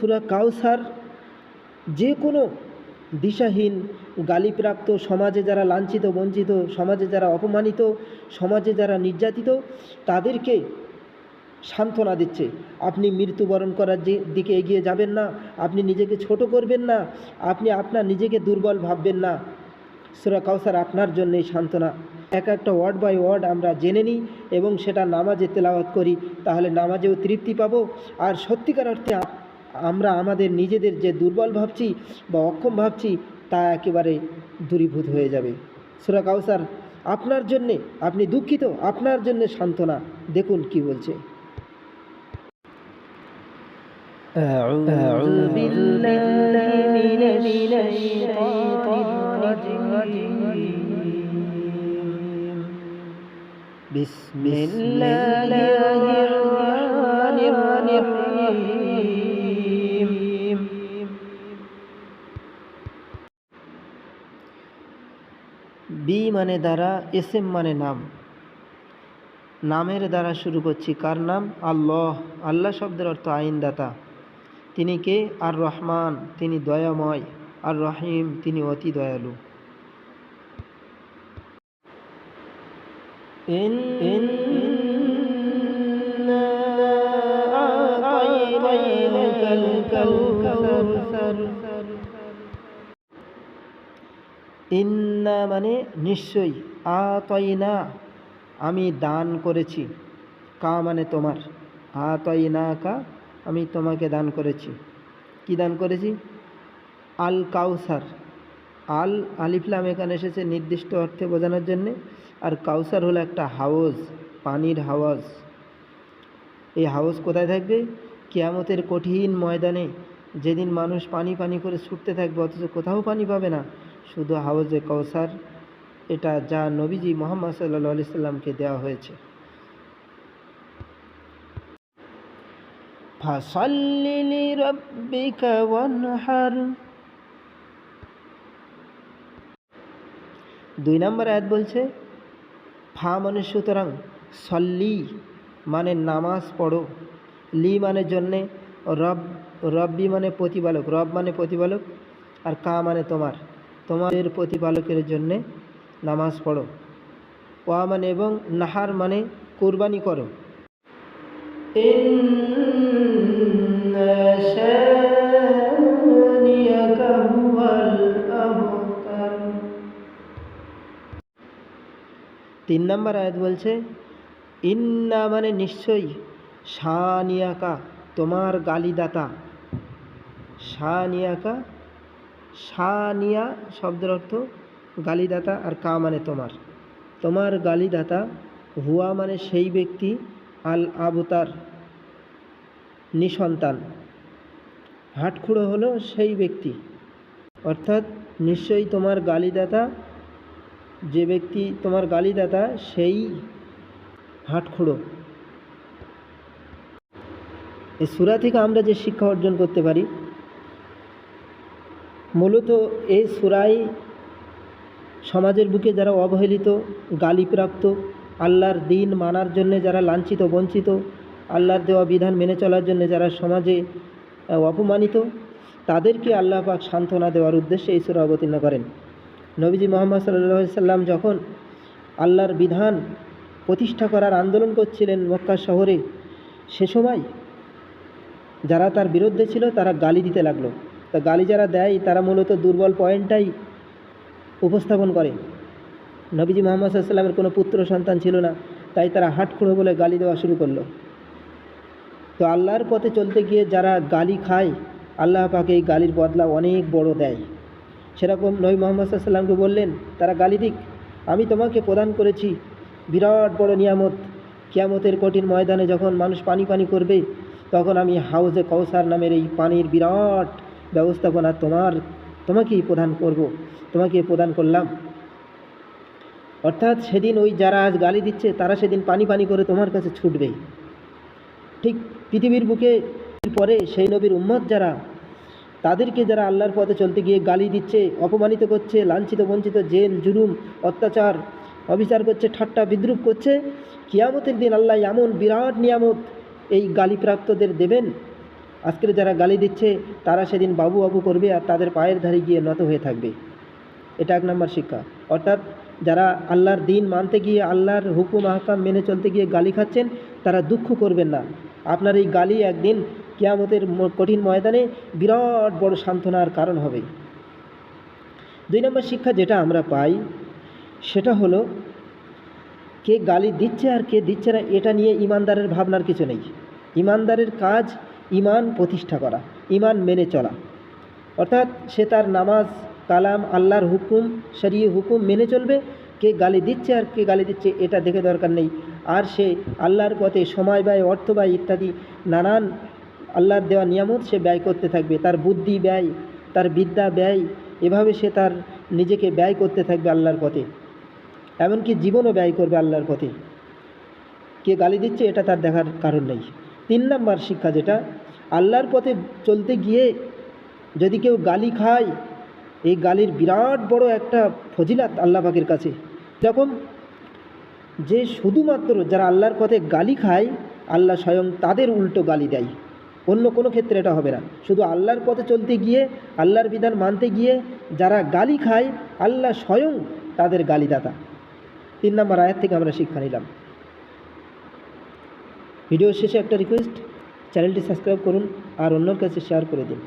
সূরা কাউসার যে কোনো দিশাহীন, গালিপ্রাপ্ত, সমাজে যারা লাঞ্ছিত বঞ্চিত, সমাজে যারা অপমানিত, সমাজে যারা নির্যাতিত, তাদেরকে সান্ত্বনা দিচ্ছে। আপনি মৃত্যুবরণ করার দিকে এগিয়ে যাবেন না, আপনি নিজেকে ছোট করবেন না, আপনি আপনার নিজেকে দুর্বল ভাববেন না। সূরা কাউসার আপনার জন্যই সান্ত্বনা। একটা ওয়ার্ড বাই ওয়ার্ড আমরা জেনে নিই এবং সেটা নামাজে তেলাওয়াত করি, তাহলে নামাজেও তৃপ্তি পাবো। আর সত্যিকার অর্থে আমরা আমাদের নিজেদের যে দুর্বল ভাবছি বা অক্ষম ভাবছি তা একেবারে দূরীভূত হয়ে যাবে। সূরা কাউসার আপনার জন্যে, আপনি দুঃখিত, আপনার জন্যে সান্ত্বনা। দেখুন কি বলছে। أعوذ بالله من الشيطان الرجيم بسم الله الرحمن الرحيم বি মানে দ্বারা, এসএম মানে নাম। নামের দ্বারা শুরু করছি। কার নাম? আল্লাহ। আল্লাহ শব্দের অর্থ আইনদাতা। তিনি কে? আর রহমান, তিনি দয়াময়। আর রহিম, তিনি অতি দয়ালু। ইন্না মানে নিশ্চয়ই, আতাইনা আমি দান করেছি, কা মানে তোমার, আতাইনা কা আমি তোমাকে দান করেছি। কি দান করেছি? আল কাউসার। আল আলিফ লাম এখানে এসেছে নির্দিষ্ট অর্থে বোঝানোর জন্যে। আর কাউসার হলো একটা হাউজ, পানির হাওয়াজ। এই হাউজ কোথায় থাকবে? কিয়ামতের কঠিন ময়দানে, যেদিন মানুষ পানি পানি করে ছুটতে থাকবে অথচ কোথাও পানি পাবে না, শুধু হাউজে কাউসার, এটা যা নবীজি মুহাম্মদ সাল্লাল্লাহু আলাইহি সাল্লামকে দেওয়া হয়েছে। ফাসাল্লি লিরাব্বিকা ওয়ানহার। 2 নম্বর আয়াত বলছে ফা মানে সুতরাং, সল্লি মানে নামাজ পড়ো, লি মানে জন্যে, রব্বি মানে প্রতিপালক, রব মানে প্রতিপালক, আর কা মানে তোমার, তোমাদের প্রতিপালকের জন্যে নামাজ পড়ো। ওয়া মানে এবং, নাহার মানে কুরবানি করো। 3 নম্বর আয়াত বলছে ইন্না মানে নিশ্চয়ই, শানিয়াকা তোমার গালিদাতা। শানিয়াকা, শানিয়া শব্দের অর্থ গালিদাতা, আর কা মানে তোমার, তোমার গালিদাতা। হুয়া মানে সেই ব্যক্তি, আল আবতার নিসন্তান, হাটখুড়ো হলো সেই ব্যক্তি। অর্থাৎ নিশ্চয়ই তোমার গালিদাতা, যে ব্যক্তি তোমার গালিদাতা সেই হাটখুড়ো। এই সূরা থেকে আমরা যে শিক্ষা অর্জন করতে পারি, মূলত এই সূরায় সমাজের বুকে যারা অবহেলিত, গালিপ্রাপ্ত, আল্লাহর দিন মানার জন্যে যারা লাঞ্ছিত বঞ্চিত, আল্লাহর দেওয়া বিধান মেনে চলার জন্য যারা সমাজে অপমানিত, তাদেরকে আল্লাহ পাক সান্ত্বনা দেওয়ার উদ্দেশ্যে এই সূরা অবতীর্ণ করেন। নবীজি মুহাম্মদ সাল্লাল্লাহু আলাইহি সাল্লাম যখন আল্লাহর বিধান প্রতিষ্ঠা করার আন্দোলন করছিলেন মক্কা শহরে, সে সময় যারা তার বিরুদ্ধে ছিল তারা গালি দিতে লাগলো। তা গালি যারা দেয় তারা মূলত দুর্বল পয়েন্টটাই উপস্থাপন করে। নবীজি মুহাম্মদ সাল্লাল্লাহু আলাইহি সাল্লামের কোনো পুত্র সন্তান ছিল না, তাই তারা হাটখুড়ো বলে গালি দেওয়া শুরু করলো। তো আল্লাহর পথে চলতে গিয়ে যারা গালি খায়, আল্লাহ পাক এই গালির বদলা অনেক বড় দেয়। সেরকম নবী মুহাম্মদ সাল্লাল্লাহু আলাইহি সাল্লামকে বললেন তারা গালি দিক, আমি তোমাকে প্রদান করেছি বিরাট বড় নিয়ামত। কিয়ামতের কঠিন ময়দানে যখন মানুষ পানি পানি করবে, তখন আমি হাউজে কাউসার নামের এই পানির বিরাট ব্যবস্থাপনা তোমাকেই প্রদান করব, তোমাকে প্রদান করলাম। অর্থাৎ সেদিন ওই যারা আজ গালি দিচ্ছে তারা সেদিন পানি পানি করে তোমার কাছে ছুটবে। ঠিক পৃথিবীর বুকে পরে সেই নবীর উম্মত যারা, তাদেরকে যারা আল্লাহর পথে চলতে গিয়ে গালি দিচ্ছে, অপমানিত করছে, লাঞ্ছিত বঞ্চিত, জেল জুলুম অত্যাচার অবিচার করছে, ঠাট্টা বিদ্রুপ করছে, কিয়ামতের দিন আল্লাহ এমন বিরাট নিয়ামত এই গালিপ্রাপ্তদের দেবেন আজকের যারা গালি দিচ্ছে তারা সেদিন বাবু বাবু করবে আর তাদের পায়ের ধারে গিয়ে নত হয়ে থাকবে। এটা 1 নম্বর শিক্ষা। অর্থাৎ যারা আল্লাহর দিন মানতে গিয়ে, আল্লাহর হুকুম আহকাম মেনে চলতে গিয়ে গালি খাচ্ছেন, তারা দুঃখ করবেন না। আপনার এই গালি একদিন কিয়ামতের কঠিন ময়দানে বিরাট বড় সান্ত্বনার কারণ হবে। 2 নম্বর শিক্ষা যেটা আমরা পাই সেটা হলো, কে গালি দিচ্ছে আর কে দিচ্ছে না এটা নিয়ে ইমানদারের ভাবনার কিছু নেই। ইমানদারের কাজ ইমান প্রতিষ্ঠা করা, ইমান মেনে চলা। অর্থাৎ সে তার নামাজ কালাম আল্লাহর হুকুম শরীয় হুকুম মেনে চলবে। কে গালি দিচ্ছে আর কে গালি দিচ্ছে এটা দেখে দরকার নেই। আর সে আল্লাহর পথে সময় ব্যয়, অর্থ ব্যয় ইত্যাদি নানান আল্লাহর দেওয়া নিয়ামত সে ব্যয় করতে থাকবে। তার বুদ্ধি ব্যয়, তার বিদ্যা ব্যয়, এভাবে সে তার নিজেকে ব্যয় করতে থাকবে আল্লাহর পথে। এমনকি জীবনও ব্যয় করবে আল্লাহর পথে। কে গালি দিচ্ছে এটা তার দেখার কারণ নেই। 3 নম্বর শিক্ষা যেটা, আল্লাহর পথে চলতে গিয়ে যদি কেউ গালি খায়, এই গালির বিরাট বড় একটা ফজিলাত আল্লাহ পাকের কাছে। এরকম যে শুধুমাত্র যারা আল্লাহর পথে গালি খায়, আল্লাহ স্বয়ং তাদের উল্টো গালি দেয়। অন্য কোনো ক্ষেত্রে এটা হবে না। শুধু আল্লাহর পথে চলতে গিয়ে, আল্লাহর বিধান মানতে গিয়ে যারা গালি খায়, আল্লাহ স্বয়ং তাদের গালিদাতা। 3 নম্বর আয়াত থেকে আমরা শিক্ষা নিলাম। ভিডিও শেষে একটা রিকোয়েস্ট, চ্যানেলটি সাবস্ক্রাইব করুন আর অন্যর কাছে শেয়ার করে দিন।